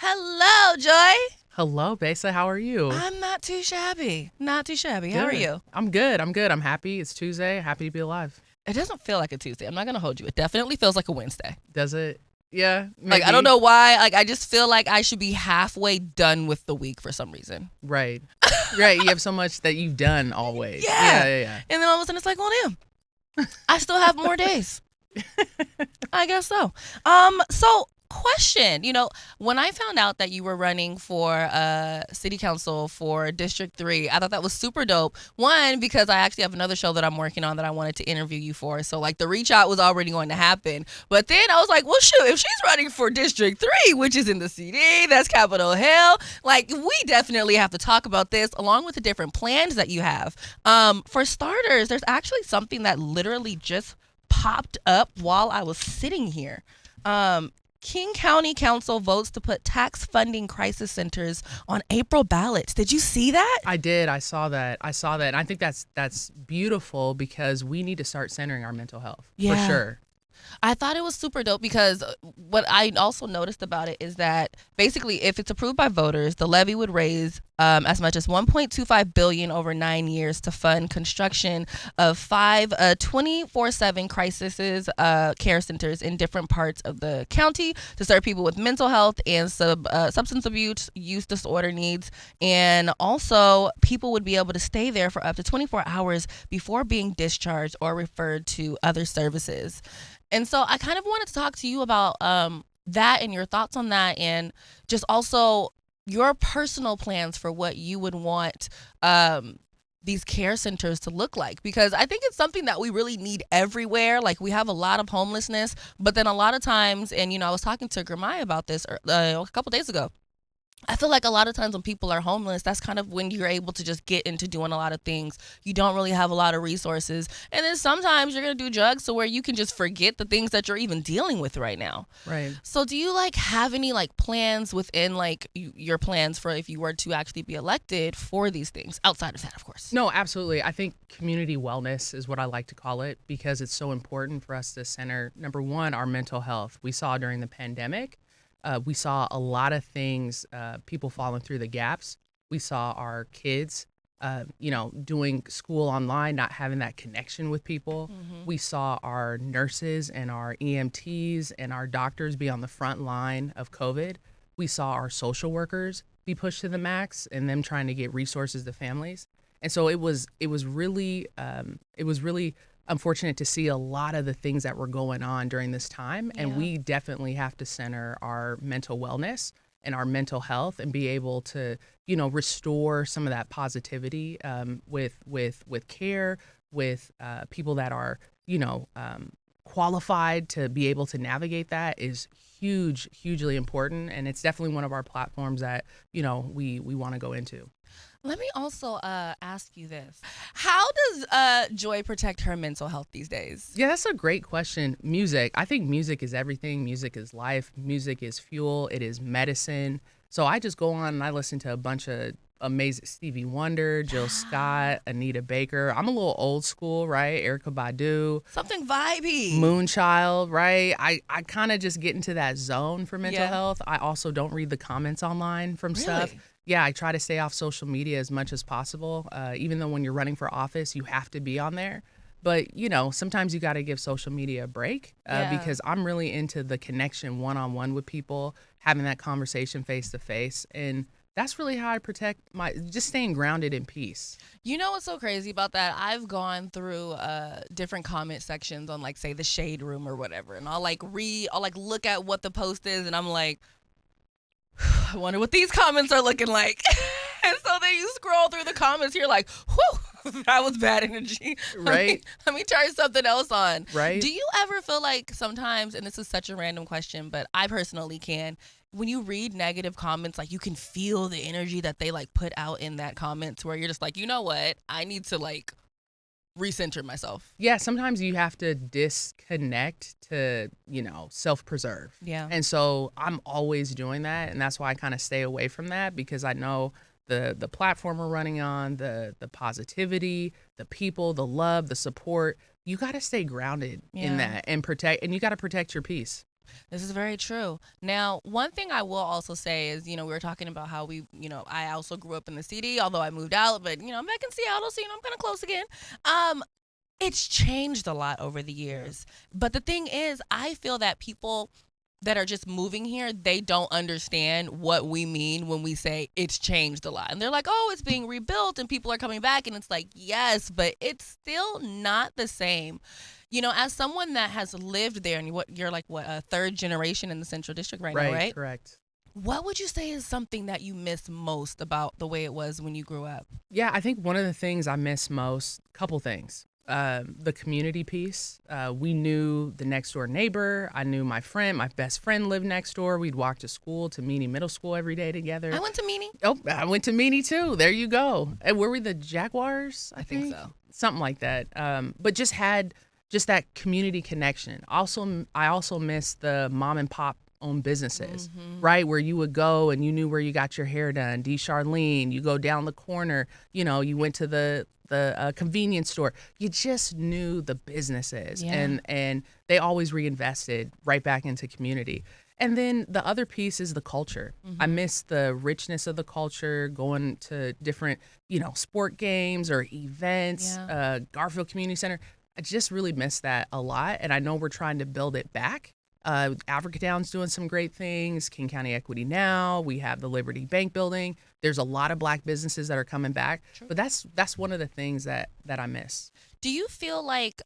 Hello, Joy. Hello, Besa. How are you? I'm not too shabby. Not too shabby. How are Good. you? I'm good. I'm happy. It's Tuesday. Happy to be alive. It doesn't feel like a Tuesday. I'm not going to hold you. It definitely feels like a Wednesday. Does it? Yeah, Like, I don't maybe. know why. Like, I just feel like I should be halfway done with the week for some reason. Right. Right. You have so much that you've done always. Yeah. Yeah. And then all of a sudden it's like, well, damn, I still have more days. I guess so. So question, when I found out that you were running for city council for District 3, I thought that was super dope. One, because I actually have another show that I'm working on that I wanted to interview you for. So like the reach out was already going to happen. But then I was like, well, shoot, if she's running for District 3, which is in the CD, that's Capitol Hill, like we definitely have to talk about this along with the different plans that you have. For starters, there's actually something that literally just popped up while I was sitting here. King County Council votes to put tax funding crisis centers on April ballots. Did you see that? I did. I saw that. And I think that's beautiful because we need to start centering our mental health. Yeah. For sure. I thought it was super dope because what I also noticed about it is that basically if it's approved by voters, the levy would raise as much as $1.25 billion over 9 years to fund construction of 5 24/7 crisis care centers in different parts of the county to serve people with mental health and substance abuse, use disorder needs. And also people would be able to stay there for up to 24 hours before being discharged or referred to other services. And so I kind of wanted to talk to you about that and your thoughts on that, and just also your personal plans for what you would want these care centers to look like, because I think it's something that we really need everywhere. Like we have a lot of homelessness, but then a lot of times, and I was talking to Gramai about this a couple days ago. I feel like a lot of times when people are homeless, that's kind of when you're able to just get into doing a lot of things. You don't really have a lot of resources. And then sometimes you're going to do drugs to where you can just forget the things that you're even dealing with right now. Right. So do you have any plans within your plans for if you were to actually be elected for these things outside of that, of course? No, absolutely. I think community wellness is what I like to call it because it's so important for us to center, number one, our mental health. We saw during the pandemic, we saw a lot of things, people falling through the gaps. We saw our kids, doing school online, not having that connection with people. Mm-hmm. We saw our nurses and our EMTs and our doctors be on the front line of COVID. We saw our social workers be pushed to the max and them trying to get resources to families. And so it was really unfortunate to see a lot of the things that were going on during this time. And we definitely have to center our mental wellness and our mental health and be able to, restore some of that positivity with care, with people that are, qualified to be able to navigate that is hugely important. And it's definitely one of our platforms that, we want to go into. Let me also ask you this. How does Joy protect her mental health these days? Yeah, that's a great question. Music. I think music is everything. Music is life. Music is fuel. It is medicine. So I just go on and I listen to a bunch of amazing Stevie Wonder, Jill Scott, Anita Baker. I'm a little old school, right? Erykah Badu. Something vibey. Moonchild, right? I kind of just get into that zone for mental health. I also don't read the comments online from stuff. Yeah, I try to stay off social media as much as possible. Even though when you're running for office, you have to be on there. But, sometimes you got to give social media a break because I'm really into the connection one-on-one with people, having that conversation face-to-face. And that's really how I protect just staying grounded in peace. You know what's so crazy about that? I've gone through different comment sections on say the Shade Room or whatever. And I'll look at what the post is and I'm like, I wonder what these comments are looking like. And so then you scroll through the comments, you're like, whew, that was bad energy. Right. Let me turn something else on. Right. Do you ever feel like sometimes, and this is such a random question, but I personally can, when you read negative comments, you can feel the energy that they put out in that comments where you're just like, you know what? I need to recenter myself. Yeah, sometimes you have to disconnect to, self-preserve. Yeah. And so I'm always doing that. And that's why I kind of stay away from that because I know the platform we're running on, the positivity, the people, the love, the support. You got to stay grounded in that and you got to protect your peace. This is very true. Now, one thing I will also say is, we were talking about how I also grew up in the city, although I moved out, but, I'm back in Seattle, so, I'm kind of close again. Um, it's changed a lot over the years. But the thing is, I feel that people that are just moving here, they don't understand what we mean when we say it's changed a lot. And they're like, oh, it's being rebuilt and people are coming back. And it's like, yes, but it's still not the same. As someone that has lived there, and you're like, what, a third generation in the Central District right now, right? Correct. What would you say is something that you miss most about the way it was when you grew up? Yeah, I think one of the things I miss most, couple things. The community piece. We knew the next door neighbor. I knew my best friend lived next door. We'd walk to school, to Meany Middle School every day together. I went to Meany. Oh, I went to Meany too. There you go. And were we the Jaguars? I think so. Something like that. But just had that community connection. I also miss the mom and pop owned businesses, right? Where you would go and you knew where you got your hair done. D. Charlene, you go down the corner, you went to the convenience store. You just knew the businesses, and they always reinvested right back into community. And then the other piece is the culture. I miss the richness of the culture, going to different, sport games or events, Garfield Community Center. I just really miss that a lot, and I know we're trying to build it back. Africatown's doing some great things. King County Equity Now. We have the Liberty Bank building. There's a lot of Black businesses that are coming back. True. But that's one of the things that I miss. Do you feel like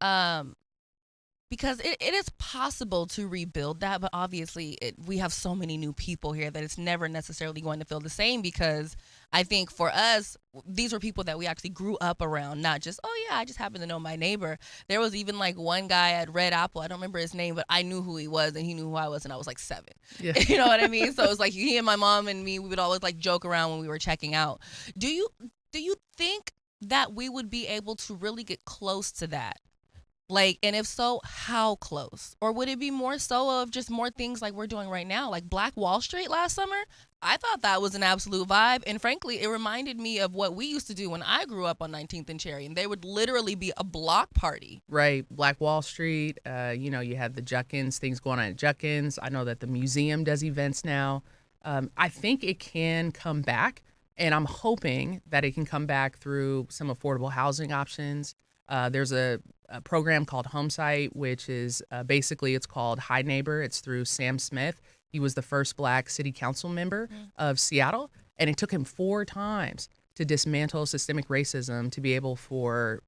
because it is possible to rebuild that, but obviously we have so many new people here that it's never necessarily going to feel the same, because I think for us, these were people that we actually grew up around, not just, oh yeah, I just happen to know my neighbor. There was even like one guy at Red Apple, I don't remember his name, but I knew who he was and he knew who I was, and I was like 7. Yeah. You know what I mean? So it was like he and my mom and me, we would always like joke around when we were checking out. Do you think that we would be able to really get close to that? Like, and if so, how close? Or would it be more so of just more things like we're doing right now? Like Black Wall Street last summer, I thought that was an absolute vibe. And frankly, it reminded me of what we used to do when I grew up on 19th and Cherry. And they would literally be a block party. Right. Black Wall Street, you had the Juckins, things going on at Juckins. I know that the museum does events now. I think it can come back. And I'm hoping that it can come back through some affordable housing options. There's a program called Homesite, which is basically, it's called Hi Neighbor. It's through Sam Smith. He was the first Black city council member of Seattle, and it took him 4 times to dismantle systemic racism to be able for,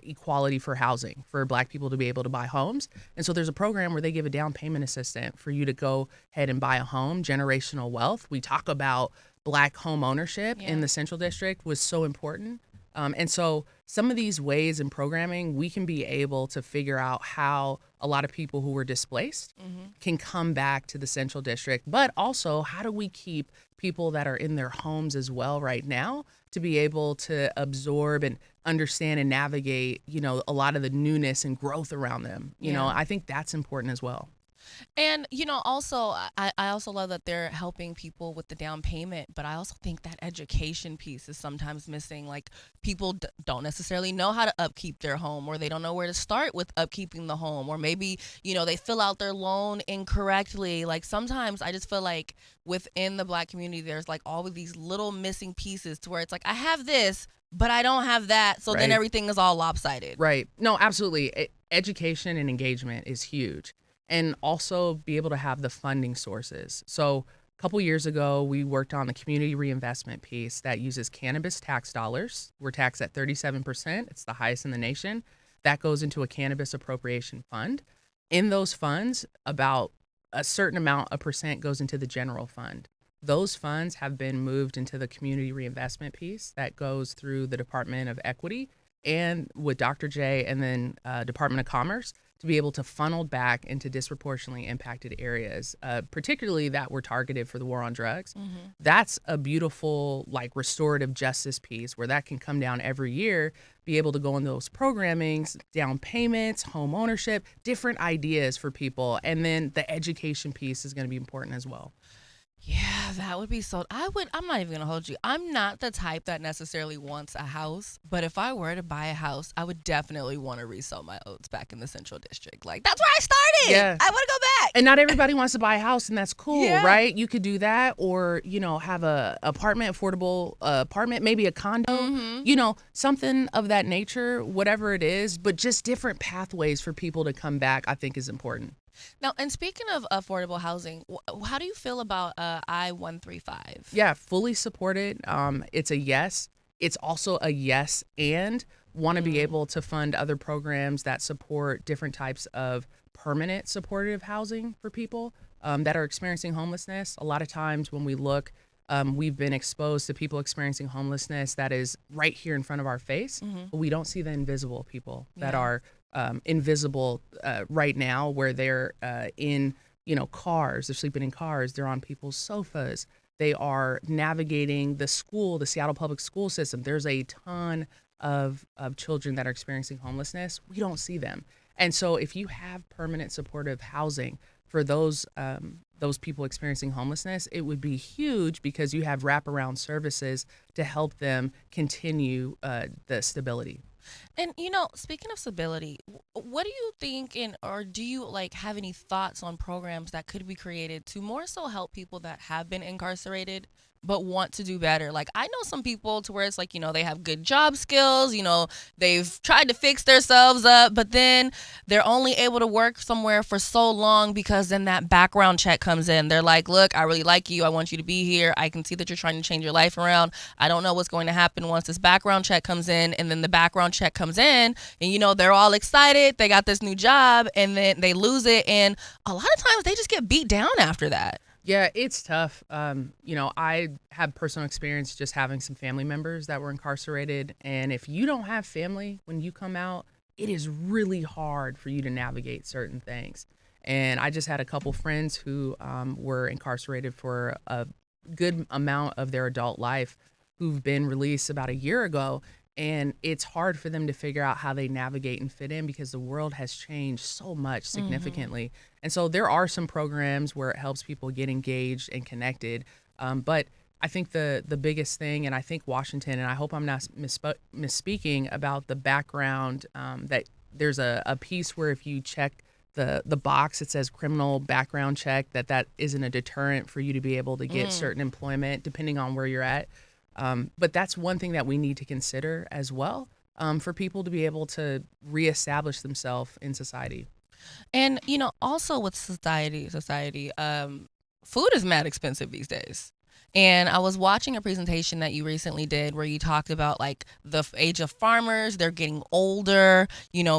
equality for housing, for Black people to be able to buy homes. And so there's a program where they give a down payment assistance for you to go ahead and buy a home, generational wealth. We talk about Black home ownership in the Central District was so important. And so some of these ways in programming, we can be able to figure out how a lot of people who were displaced can come back to the Central District, but also how do we keep people that are in their homes as well right now to be able to absorb and understand and navigate, a lot of the newness and growth around them. I think that's important as well. And, also, I also love that they're helping people with the down payment, but I also think that education piece is sometimes missing. Like, people don't necessarily know how to upkeep their home, or they don't know where to start with upkeeping the home, or maybe, they fill out their loan incorrectly. Like, sometimes I just feel like within the Black community, there's like all of these little missing pieces to where it's like, I have this, but I don't have that. So then everything is all lopsided. Right. No, absolutely. Education and engagement is huge. And also be able to have the funding sources. So a couple years ago, we worked on the community reinvestment piece that uses cannabis tax dollars. We're taxed at 37%. It's the highest in the nation. That goes into a cannabis appropriation fund. In those funds, about a certain amount, a percent, goes into the general fund. Those funds have been moved into the community reinvestment piece that goes through the Department of Equity and with Dr. J and then Department of Commerce to be able to funnel back into disproportionately impacted areas, particularly that were targeted for the war on drugs. That's a beautiful, restorative justice piece where that can come down every year, be able to go in those programmings, down payments, home ownership, different ideas for people. And then the education piece is going to be important as well. Yeah, that would be so. I'm not even gonna hold you. I'm not the type that necessarily wants a house, but if I were to buy a house, I would definitely want to resell my oats back in the Central District. Like, that's where I started. Yeah. I want to go And back. not everybody wants to buy a house, and that's cool, Yeah. right? You could do that, or have a apartment, affordable apartment, maybe a condo, Mm-hmm. something of that nature, whatever it is. But just different pathways for people to come back, I think, is important. Now, and speaking of affordable housing, how do you feel about I-135? Yeah, fully supported. It's a yes. It's also a yes and want to be able to fund other programs that support different types of permanent supportive housing for people that are experiencing homelessness. A lot of times when we look, we've been exposed to people experiencing homelessness that is right here in front of our face, but we don't see the invisible people that Yeah. are invisible right now, where they're in cars, they're sleeping in cars, they're on people's sofas, they are navigating the Seattle public school system. There's a ton of children that are experiencing homelessness. We don't see them. And so if you have permanent supportive housing for those people experiencing homelessness, it would be huge because you have wraparound services to help them continue the stability. And speaking of stability, what do you think, or do you like have any thoughts on programs that could be created to more so help people that have been incarcerated but want to do better? Like, I know some people to where it's like, they have good job skills, they've tried to fix themselves up, but then they're only able to work somewhere for so long because then that background check comes in. They're like, look, I really like you. I want you to be here. I can see that you're trying to change your life around. I don't know what's going to happen once this background check comes in, and then the background check comes in, and they're all excited. They got this new job, and then they lose it, and a lot of times they just get beat down after that. Yeah, it's tough. I have personal experience just having some family members that were incarcerated. And if you don't have family when you come out, it is really hard for you to navigate certain things. And I just had a couple friends who were incarcerated for a good amount of their adult life who've been released about a year ago. And it's hard for them to figure out how they navigate and fit in because the world has changed so much significantly. And so there are some programs where it helps people get engaged and connected. But I think the biggest thing, and I think Washington, and I hope I'm not misspeaking about the background, that there's a piece where if you check the box, it says criminal background check, that isn't a deterrent for you to be able to get certain employment depending on where you're at. But that's one thing that we need to consider as well, for people to be able to reestablish themselves in society. And also with society, food is mad expensive these days. And I was watching a presentation that you recently did where you talked about like the age of farmers, they're getting older.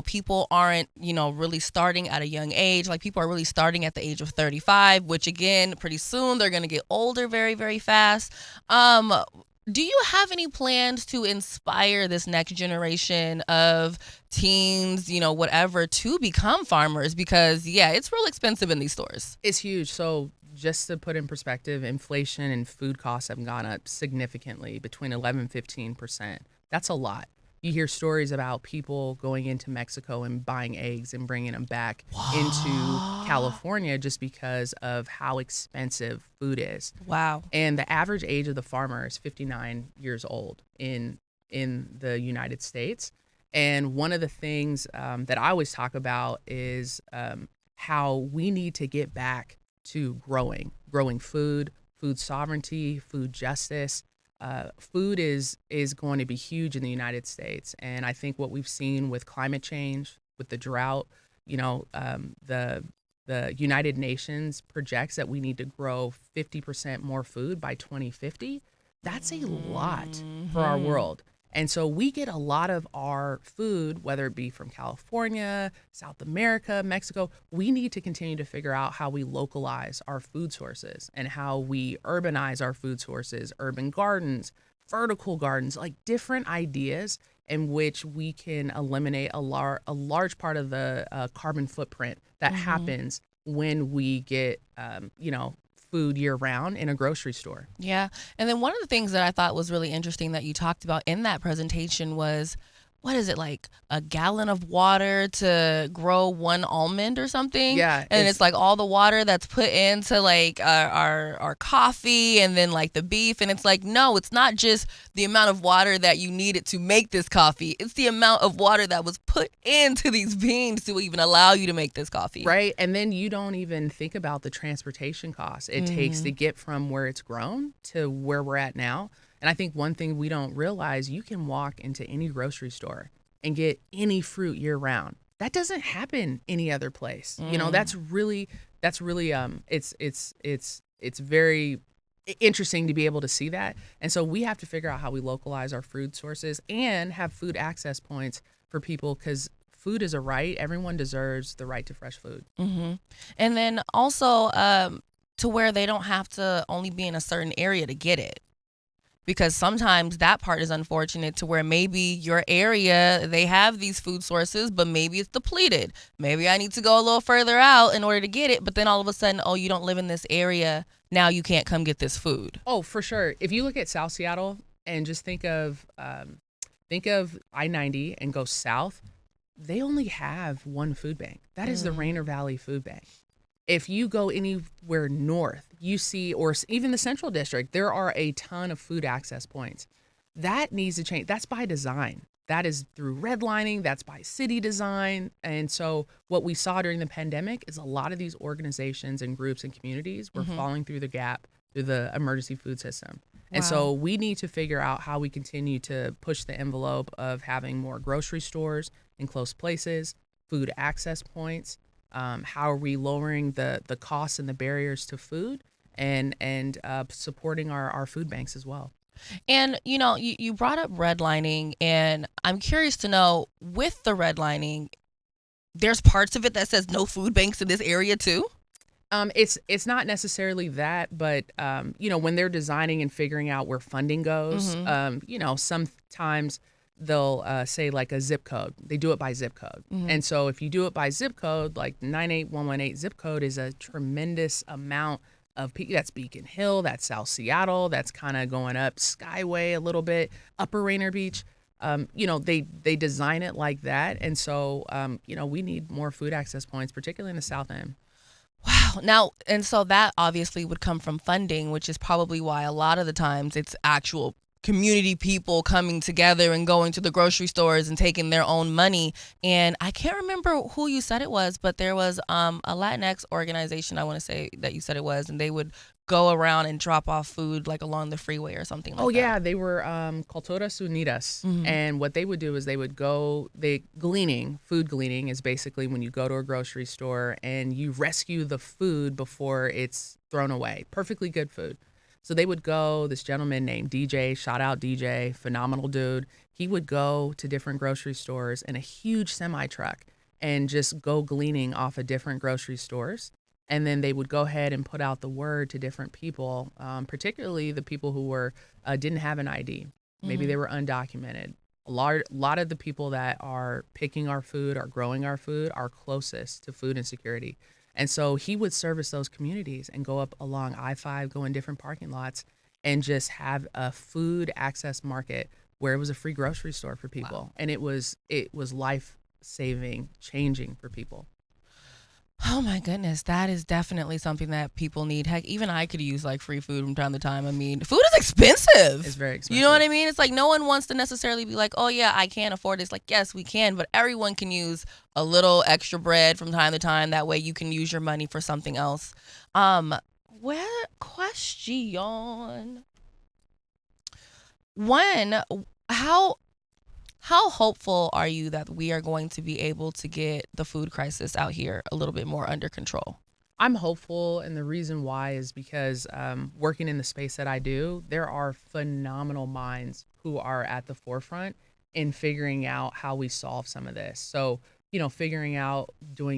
People aren't, really starting at a young age. Like, people are really starting at the age of 35, which again, pretty soon they're going to get older very, very fast. Do you have any plans to inspire this next generation of teens, whatever, to become farmers? Because, yeah, it's real expensive in these stores. It's huge. So just to put in perspective, inflation and food costs have gone up significantly, between 11 and 15%. That's a lot. You hear stories about people going into Mexico and buying eggs and bringing them back into California just because of how expensive food is. Wow. And the average age of the farmer is 59 years old in the United States. And one of the things that I always talk about is how we need to get back to growing food sovereignty, food justice. Food is going to be huge in the United States, and I think what we've seen with climate change, with the drought, the United Nations projects that we need to grow 50% more food by 2050. That's a lot for our world. And so we get a lot of our food, whether it be from California, South America, Mexico. We need to continue to figure out how we localize our food sources and how we urbanize our food sources, urban gardens, vertical gardens, like different ideas in which we can eliminate a large part of the carbon footprint that happens when we get, food year round in a grocery store. Yeah. And then one of the things that I thought was really interesting that you talked about in that presentation was what is it, like a gallon of water to grow one almond or something? Yeah, And it's like all the water that's put into like our coffee and then like the beef. And it's like, no, it's not just the amount of water that you needed to make this coffee. It's the amount of water that was put into these beans to even allow you to make this coffee. Right. And then you don't even think about the transportation costs it takes to get from where it's grown to where we're at now. And I think one thing we don't realize, you can walk into any grocery store and get any fruit year round. That doesn't happen any other place. You know, that's really it's very interesting to be able to see that. And so we have to figure out how we localize our food sources and have food access points for people, because food is a right. Everyone deserves the right to fresh food. And then also to where they don't have to only be in a certain area to get it. Because sometimes that part is unfortunate, to where maybe your area, they have these food sources, but maybe it's depleted. Maybe I need to go a little further out in order to get it. But then all of a sudden, oh, you don't live in this area. Now you can't come get this food. Oh, for sure. If you look at South Seattle and just think of I-90 and go south, they only have one food bank. That is the Rainier Valley Food Bank. If you go anywhere north, you see, or even the Central District, there are a ton of food access points. That needs to change. That's by design. That is through redlining. That's by city design. And so what we saw during the pandemic is a lot of these organizations and groups and communities were falling through the gap through the emergency food system. And so we need to figure out how we continue to push the envelope of having more grocery stores in close places, food access points. How are we lowering the costs and the barriers to food, and supporting our food banks as well. And, you know, you brought up redlining, and I'm curious to know, with the redlining, there's parts of it that says no food banks in this area too? It's not necessarily that, but you know, when they're designing and figuring out where funding goes, you know, sometimes they'll say like a zip code. They do it by zip code. And so if you do it by zip code, like 98118 zip code is a tremendous amount of people. That's Beacon Hill, that's South Seattle, that's kind of going up Skyway a little bit, Upper Rainier Beach. You know, they design it like that. And so, you know, we need more food access points, particularly in the South End. Wow. Now, and so that obviously would come from funding, which is probably why a lot of the times it's actual community people coming together and going to the grocery stores and taking their own money. And I can't remember who you said it was, but there was a Latinx organization, I want to say that you said it was, and they would go around and drop off food like along the freeway or something like that. Oh yeah, they were Culturas Unidas, and what they would do is they would go. Food gleaning is basically when you go to a grocery store and you rescue the food before it's thrown away. Perfectly good food. So they would go. This gentleman named DJ, shout out DJ, phenomenal dude. He would go to different grocery stores in a huge semi truck and just go gleaning off of different grocery stores. And then they would go ahead and put out the word to different people, particularly the people who were didn't have an ID. Maybe they were undocumented. A lot of the people that are picking our food, are growing our food, are closest to food insecurity. And so he would service those communities and go up along I-5, go in different parking lots, and just have a food access market where it was a free grocery store for people. Wow. And it was life-saving, changing for people. Oh my goodness, that is definitely something that people need. Heck, even I could use like free food from time to time. I mean, food is expensive. It's very expensive. You know what I mean? It's like no one wants to necessarily be like, oh yeah, I can't afford this. Like, yes, we can, but everyone can use a little extra bread from time to time. That way you can use your money for something else. Question. One, how hopeful are you that we are going to be able to get the food crisis out here a little bit more under control? I'm hopeful, and the reason why is because working in the space that I do, there are phenomenal minds who are at the forefront in figuring out how we solve some of this. So, you know, figuring out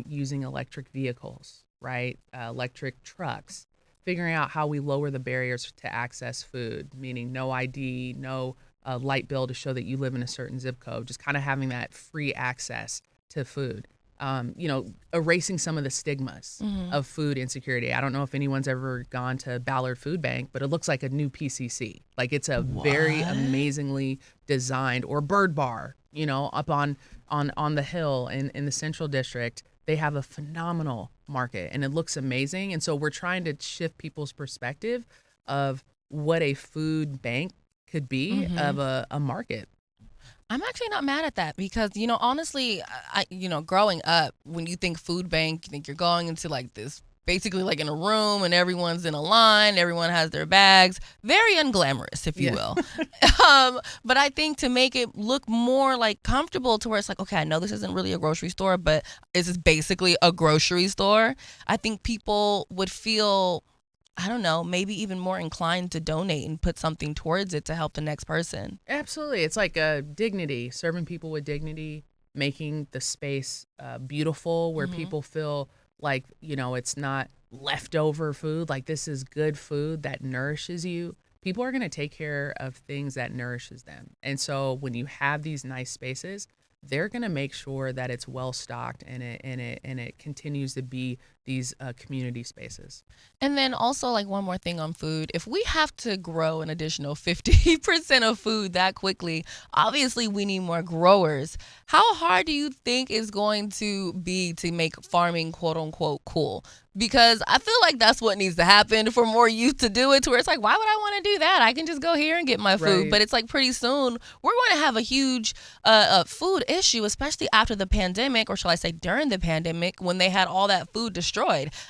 using electric vehicles, right? Electric trucks, figuring out how we lower the barriers to access food, meaning no ID, no light bill to show that you live in a certain zip code, just kind of having that free access to food. You know, erasing some of the stigmas of food insecurity. I don't know if anyone's ever gone to Ballard Food Bank, but it looks like a new PCC. Like it's a very amazingly designed, or Bird Bar, up on the hill in the central district. They have a phenomenal market and it looks amazing. And so we're trying to shift people's perspective of what a food bank could be of a market. I'm actually not mad at that because, honestly, growing up, when you think food bank, you think you're going into like this, basically like in a room and everyone's in a line, everyone has their bags, very unglamorous, if you will. But I think to make it look more like comfortable to where it's like, okay, I know this isn't really a grocery store, but this is basically a grocery store. I think people would feel, I don't know, maybe even more inclined to donate and put something towards it to help the next person. Absolutely. It's like dignity, serving people with dignity, making the space beautiful where people feel like, it's not leftover food. Like this is good food that nourishes you. People are going to take care of things that nourishes them. And so when you have these nice spaces, they're going to make sure that it's well stocked and it continues to be these community spaces. And then also, like, one more thing on food. If we have to grow an additional 50% of food that quickly, obviously we need more growers. How hard do you think is going to be to make farming quote unquote cool? Because I feel like that's what needs to happen for more youth to do it, to where it's like, why would I want to do that? I can just go here and get my food. Right. But it's like pretty soon we're going to have a huge food issue, especially after the pandemic, or shall I say during the pandemic, when they had all that food destroyed.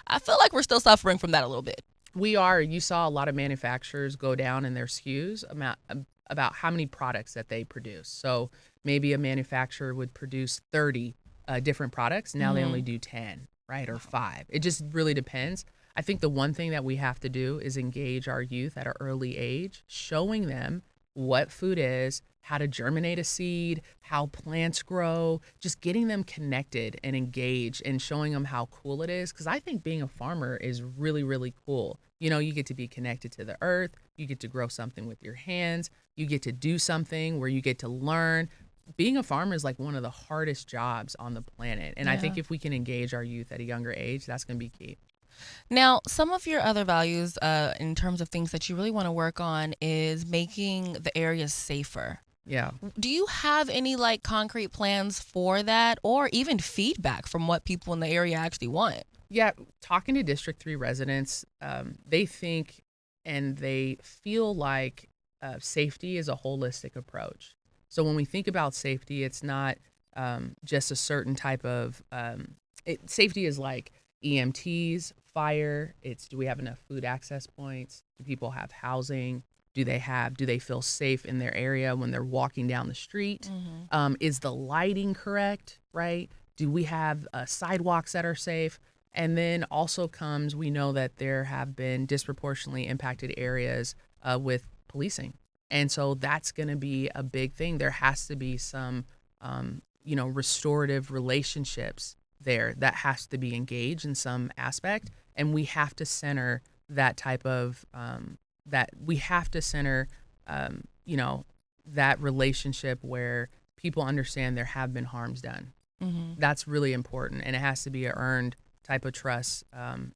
I feel like we're still suffering from that a little bit. We are. You saw a lot of manufacturers go down in their SKUs about how many products that they produce. So maybe a manufacturer would produce 30 different products. Now they only do 10, right? Or 5. It just really depends. I think the one thing that we have to do is engage our youth at an early age, showing them what food is, how to germinate a seed, how plants grow, just getting them connected and engaged and showing them how cool it is. Because I think being a farmer is really, really cool. You get to be connected to the earth. You get to grow something with your hands. You get to do something where you get to learn. Being a farmer is like one of the hardest jobs on the planet. And I think if we can engage our youth at a younger age, that's going to be key. Now, some of your other values in terms of things that you really want to work on is making the areas safer. Yeah. Do you have any like concrete plans for that, or even feedback from what people in the area actually want? Yeah. Talking to District 3 residents, they think and they feel like safety is a holistic approach. So when we think about safety, it's not just a certain type of safety is like EMTs, fire. It's, do we have enough food access points? Do people have housing? Do they feel safe in their area when they're walking down the street? Is the lighting correct, right? Do we have sidewalks that are safe? And then also comes, we know that there have been disproportionately impacted areas with policing. And so that's going to be a big thing. There has to be some, restorative relationships there that has to be engaged in some aspect. And we have to center that type of, that relationship where people understand there have been harms done. That's really important. And it has to be an earned type of trust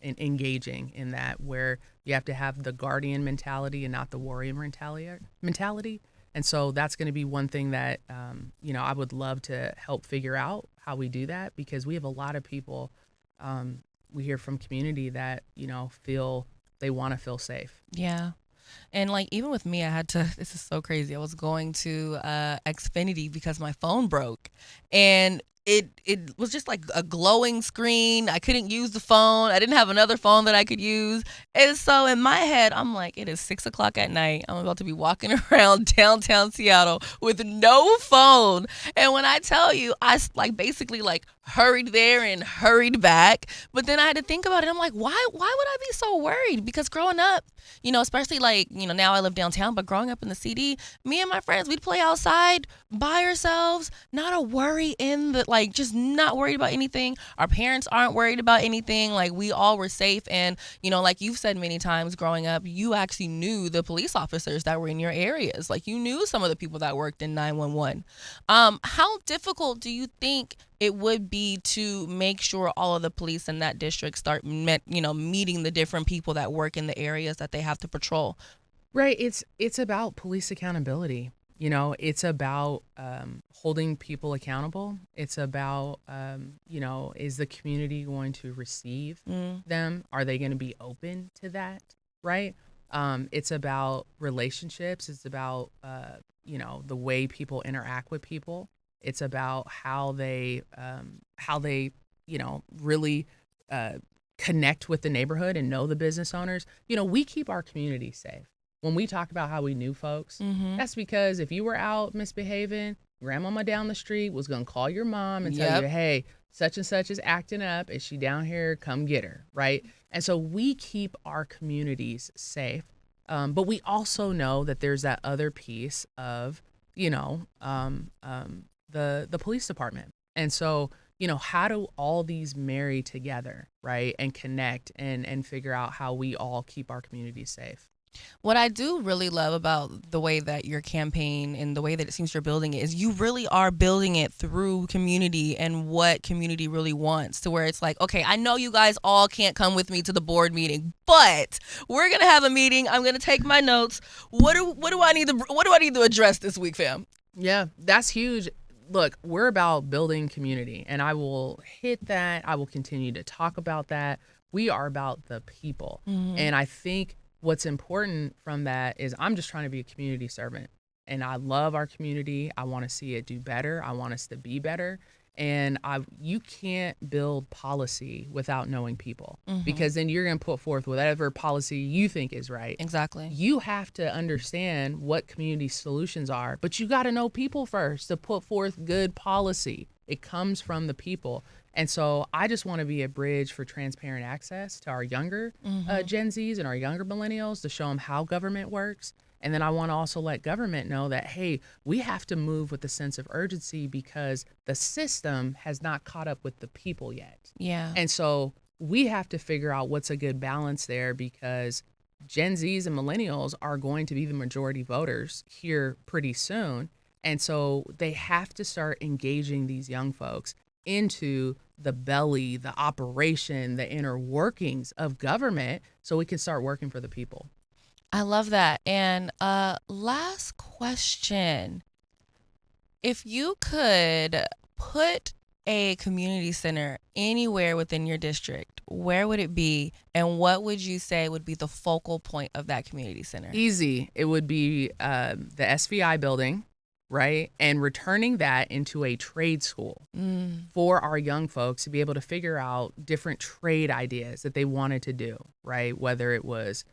in engaging in that, where you have to have the guardian mentality and not the warrior mentality. And so that's going to be one thing that, I would love to help figure out how we do that, because we have a lot of people, we hear from community that, feel they want to feel safe. Yeah. And like, even with me, this is so crazy. I was going to Xfinity because my phone broke, and it was just like a glowing screen. I couldn't use the phone. I didn't have another phone that I could use. And so in my head, I'm like, it is 6:00 at night. I'm about to be walking around downtown Seattle with no phone. And when I tell you, I basically hurried there and hurried back. But then I had to think about it. I'm like, why would I be so worried? Because growing up, especially now I live downtown, but growing up in the CD, me and my friends, we'd play outside by ourselves, not a worry in the, just not worried about anything. Our parents aren't worried about anything. We all were safe. And, like you've said many times growing up, you actually knew the police officers that were in your areas. You knew some of the people that worked in 911. How difficult do you think it would be to make sure all of the police in that district start, meeting the different people that work in the areas that they have to patrol? Right. It's about police accountability. It's about holding people accountable. It's about, is the community going to receive them? Are they going to be open to that? Right? It's about relationships. It's about, the way people interact with people. It's about how they, really connect with the neighborhood and know the business owners. We keep our community safe. When we talk about how we knew folks, that's because if you were out misbehaving, grandmama down the street was going to call your mom and tell you, hey, such and such is acting up. Is she down here? Come get her, right? And so we keep our communities safe. But we also know that there's that other piece of, the police department. And so, how do all these marry together, right? And connect and figure out how we all keep our communities safe. What I do really love about the way that your campaign and the way that it seems you're building it is you really are building it through community and what community really wants, to where it's like, okay, I know you guys all can't come with me to the board meeting, but we're going to have a meeting. I'm going to take my notes. What do I need to address this week, fam? Yeah, that's huge. Look, we're about building community, and I will hit that. I will continue to talk about that. We are about the people. And I think what's important from that is I'm just trying to be a community servant, and I love our community. I want to see it do better. I want us to be better. And you can't build policy without knowing people, because then you're going to put forth whatever policy you think is right. Exactly. You have to understand what community solutions are, but you got to know people first to put forth good policy. It comes from the people. And so I just want to be a bridge for transparent access to our younger Gen Zs and our younger millennials, to show them how government works. And then I want to also let government know that, hey, we have to move with a sense of urgency because the system has not caught up with the people yet. Yeah. And so we have to figure out what's a good balance there, because Gen Zs and millennials are going to be the majority voters here pretty soon. And so they have to start engaging these young folks into the belly, the operation, the inner workings of government, so we can start working for the people. I love that. And last question. If you could put a community center anywhere within your district, where would it be? And what would you say would be the focal point of that community center? Easy. It would be the SVI building, right? And returning that into a trade school for our young folks to be able to figure out different trade ideas that they wanted to do, right? Whether it was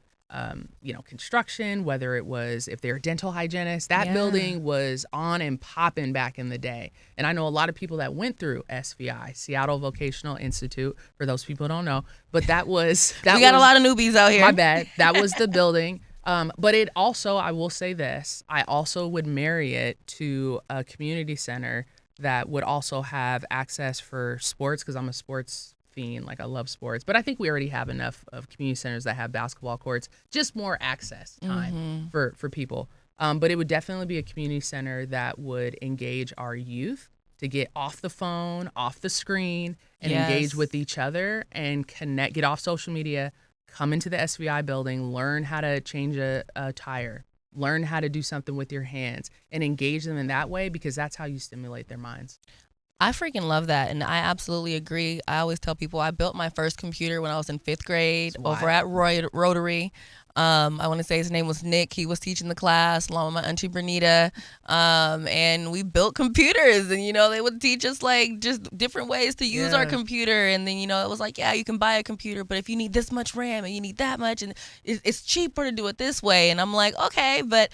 construction, whether it was, if they're a dental hygienist, that building was on and popping back in the day. And I know a lot of people that went through SVI, Seattle Vocational Institute, for those people who don't know, but we got a lot of newbies out here. My bad. That was the building. But it also, I will say this, I also would marry it to a community center that would also have access for sports, because I'm a sports fiend. Like, I love sports, but I think we already have enough of community centers that have basketball courts, just more access time for people. But it would definitely be a community center that would engage our youth to get off the phone, off the screen, and engage with each other and connect, get off social media, come into the SVI building, learn how to change a tire, learn how to do something with your hands, and engage them in that way, because that's how you stimulate their minds. I freaking love that, and I absolutely agree. I always tell people I built my first computer when I was in 5th grade over at Rotary. I want to say his name was Nick. He was teaching the class along with my auntie Bernita, and we built computers, and they would teach us like just different ways to use our computer. And then it was like, yeah, you can buy a computer, but if you need this much RAM and you need that much, and it's cheaper to do it this way. And I'm like, okay, but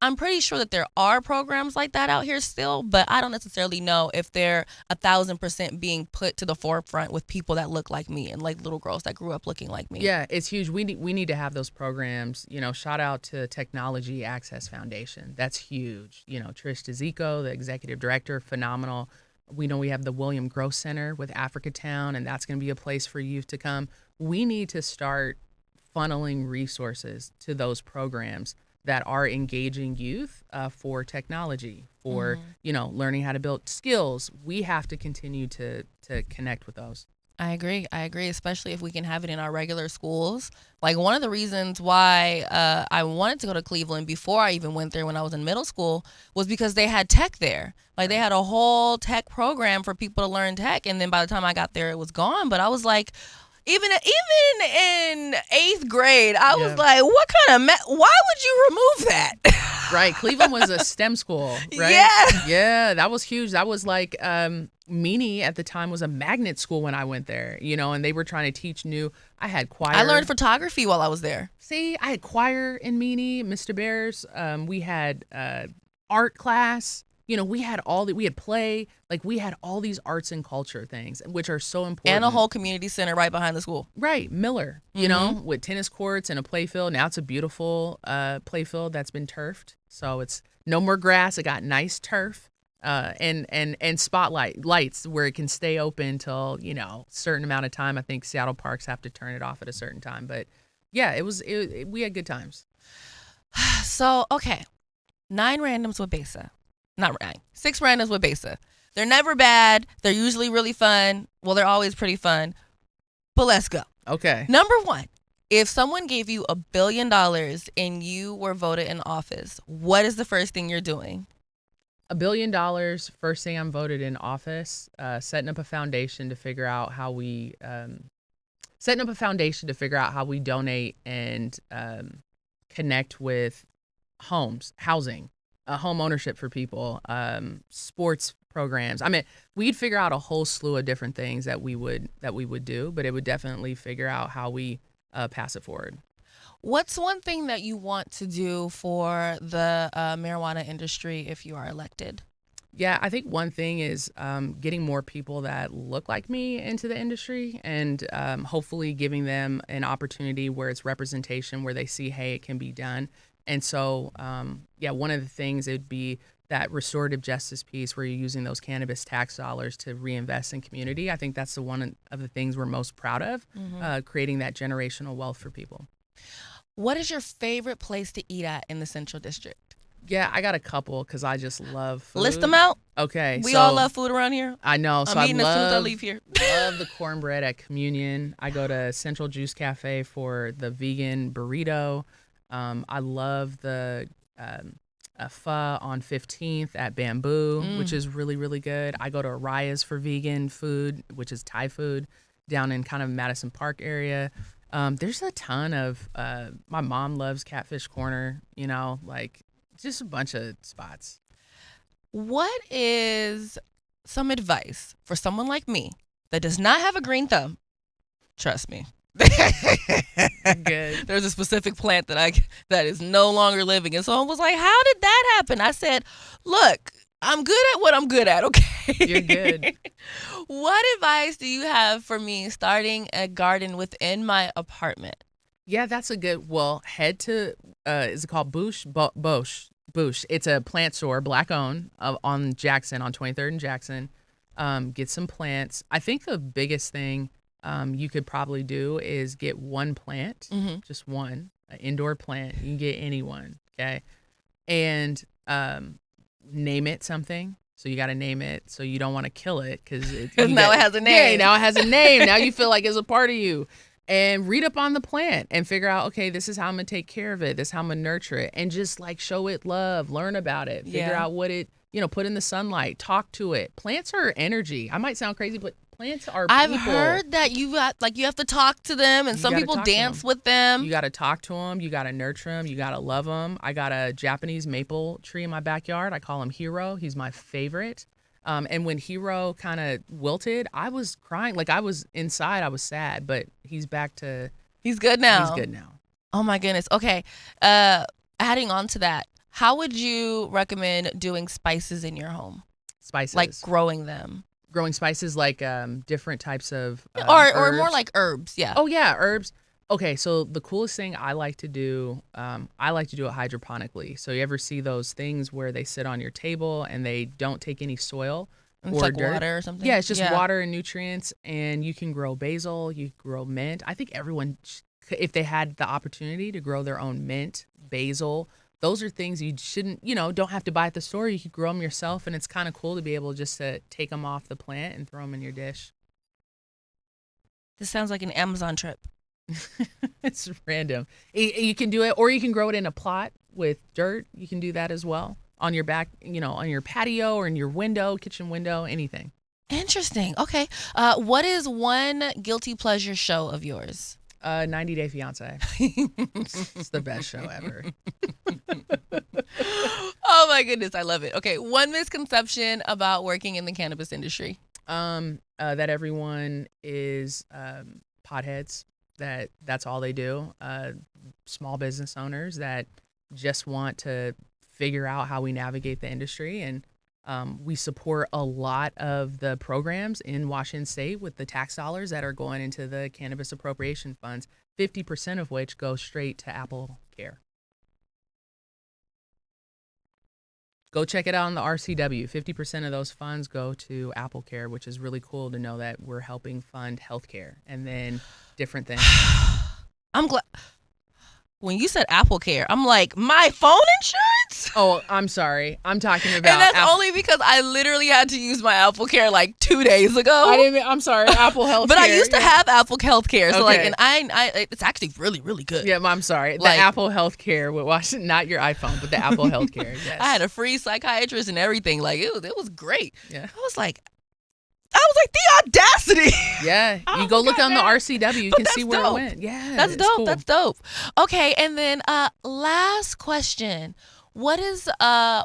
I'm pretty sure that there are programs like that out here still, but I don't necessarily know if they're 1,000% being put to the forefront with people that look like me and like little girls that grew up looking like me. Yeah, it's huge. We need to have those programs. Shout out to Technology Access Foundation. That's huge. Trish DeZico, the executive director, phenomenal. We know we have the William Gross Center with Africatown, and that's going to be a place for youth to come. We need to start funneling resources to those programs that are engaging youth for technology, for learning how to build skills. We have to continue to connect with those. I agree. I agree, especially if we can have it in our regular schools. Like one of the reasons why I wanted to go to Cleveland before I even went there when I was in middle school was because they had tech there. Like they Right. had a whole tech program for people to learn tech, and then by the time I got there, it was gone. But I was like, even in eighth grade, I was Yeah. like, what kind of why would you remove that? Right. Cleveland was a STEM school, right? Yeah. Yeah, that was huge. That was like Meany at the time was a magnet school when I went there, and they were trying to teach new. I had choir. I learned photography while I was there. See, I had choir in Meany, Mr. Bears. We had art class. We had we had play. Like we had all these arts and culture things, which are so important. And a whole community center right behind the school. Right, Miller, with tennis courts and a play field. Now it's a beautiful play field that's been turfed. So it's no more grass. It got nice turf and spotlight lights where it can stay open till, certain amount of time. I think Seattle parks have to turn it off at a certain time. But yeah, we had good times. So, okay. 9 randoms with Besa. Not 9. 6 randoms with Besa. They're never bad. They're usually really fun. Well, they're always pretty fun. But let's go. Okay. Number 1. If someone gave you $1 billion and you were voted in office, what is the first thing you're doing? $1 billion. First thing I'm voted in office, setting up a foundation to figure out how we donate and connect with housing, home ownership for people, sports programs. I mean, we'd figure out a whole slew of different things that we would do, but it would definitely figure out how we pass it forward. What's one thing that you want to do for the marijuana industry if you are elected? Yeah, I think one thing is getting more people that look like me into the industry and hopefully giving them an opportunity where it's representation, where they see, hey, it can be done. And so, one of the things it'd be that restorative justice piece where you're using those cannabis tax dollars to reinvest in community. I think that's one of the things we're most proud of, creating that generational wealth for people. What is your favorite place to eat at in the Central District? Yeah, I got a couple because I just love food. List them out. Okay. We all love food around here. I know. So I'm eating as soon as I leave here. Love the cornbread at Communion. I go to Central Juice Cafe for the vegan burrito. I love the pho on 15th at Bamboo, which is really, really good. I go to Araya's for vegan food, which is Thai food, down in kind of Madison Park area. There's a ton of, my mom loves Catfish Corner, just a bunch of spots. What is some advice for someone like me that does not have a green thumb? Trust me. Good. There's a specific plant that is no longer living. And someone was like, how did that happen? I said, look, I'm good at what I'm good at, okay? You're good. What advice do you have for me starting a garden within my apartment? Yeah, that's a good, head to, is it called Boosh? Boosh. It's a plant store, black owned, on Jackson, on 23rd and Jackson. Get some plants. I think the biggest thing you could probably do is get one plant, just one, an indoor plant. You can get anyone, okay? And name it something. So you got to name it. So you don't want to kill it because now it has a name. Yeah, now it has a name. Now you feel like it's a part of you. And read up on the plant and figure out, okay, this is how I'm going to take care of it. This is how I'm going to nurture it. And just show it love, learn about it, figure out what it, put in the sunlight, talk to it. Plants are energy. I might sound crazy, but plants are people. I've heard that you have to talk to them, and some people dance with them. You got to talk to them. You got to nurture them. You got to love them. I got a Japanese maple tree in my backyard. I call him Hero. He's my favorite. And when Hero kind of wilted, I was crying. I was inside. I was sad, but he's back to... He's good now. He's good now. Oh, my goodness. Okay. Adding on to that, how would you recommend doing spices in your home? Spices? Like growing them. Growing spices, different types of or more like herbs, yeah. Oh, yeah, herbs. Okay, so the coolest thing I like to do it hydroponically. So you ever see those things where they sit on your table and they don't take any soil it's or like dirt? Water or something? Yeah, it's just water and nutrients, and you can grow basil, you can grow mint. I think everyone, if they had the opportunity to grow their own mint, basil, those are things you shouldn't, don't have to buy at the store. You could grow them yourself, and it's kind of cool to be able just to take them off the plant and throw them in your dish. This sounds like an Amazon trip. It's random. You can do it, or you can grow it in a plot with dirt. You can do that as well on your back, on your patio or in your window, kitchen window, anything. Interesting. Okay. What is one guilty pleasure show of yours? 90 Day Fiance. It's the best show ever. Oh my goodness, I love it. Okay, one misconception about working in the cannabis industry. That everyone is potheads. That's all they do. Small business owners that just want to figure out how we navigate the industry, and we support a lot of the programs in Washington State with the tax dollars that are going into the cannabis appropriation funds, 50% of which go straight to Apple Care. Go check it out on the RCW. 50% of those funds go to Apple Care, which is really cool to know that we're helping fund healthcare and then different things. I'm glad. When you said Apple Care, I'm like, my phone insurance? Oh, I'm sorry. I'm talking about. And that's only because I literally had to use my Apple Care like 2 days ago. I'm sorry, Apple Health But Care. I used to have Apple Health Care. So Okay. it's actually really, really good. Yeah, I'm sorry. The Like- Apple Health Care with Washington, not your iPhone, but the Apple Health Care. Yes. I had a free psychiatrist and everything. Like it was great. Yeah. I was like, the audacity. Yeah, Oh you go my look God, on the man. RCW. You But can see that's where dope. it went. Yeah, That's it's dope. cool. That's dope. Okay, and then last question. What is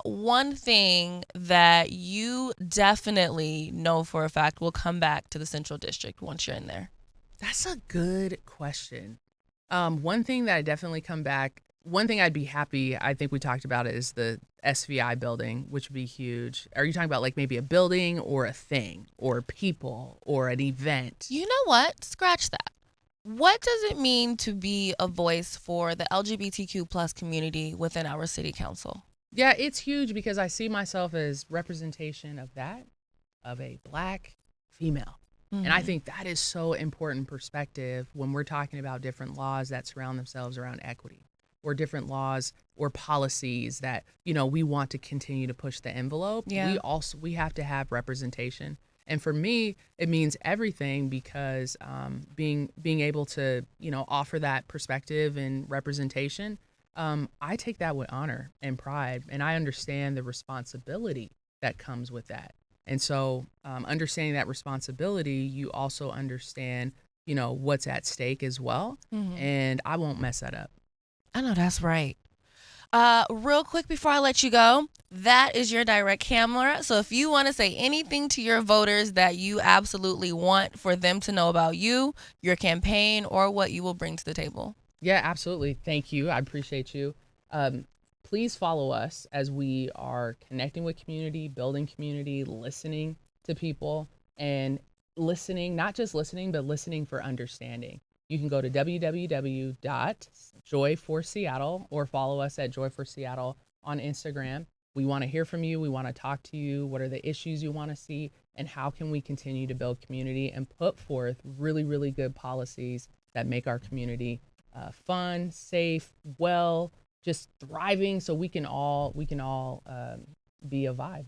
one thing that you definitely know for a fact will come back to the Central District once you're in there? That's a good question. One thing that I definitely come back. One thing I'd be happy. I think we talked about it is the SVI building, which would be huge. Are you talking about like maybe a building or a thing or people or an event? You know what? Scratch that. What does it mean to be a voice for the LGBTQ plus community within our city council? Yeah, it's huge because I see myself as representation of that, of a Black female. And I think that is so important perspective when we're talking about different laws that surround themselves around equity, or different laws or policies that, we want to continue to push the envelope. Yeah. We have to have representation. And for me, it means everything because being able to, offer that perspective and representation, I take that with honor and pride. And I understand the responsibility that comes with that. And so understanding that responsibility, you also understand, what's at stake as well. And I won't mess that up. I know that's right. Real quick before I let you go, that is your direct camera. So if you want to say anything to your voters that you absolutely want for them to know about you, your campaign, or what you will bring to the table. Yeah, absolutely. Thank you. I appreciate you. Please follow us as we are connecting with community, building community, listening to people, and listening, not just listening, but listening for understanding. You can go to www.joy4seattle or follow us at Joy4Seattle on Instagram. We want to hear from you. We want to talk to you. What are the issues you want to see? And how can we continue to build community and put forth really, really good policies that make our community fun, safe, well, just thriving, so we can all be a vibe.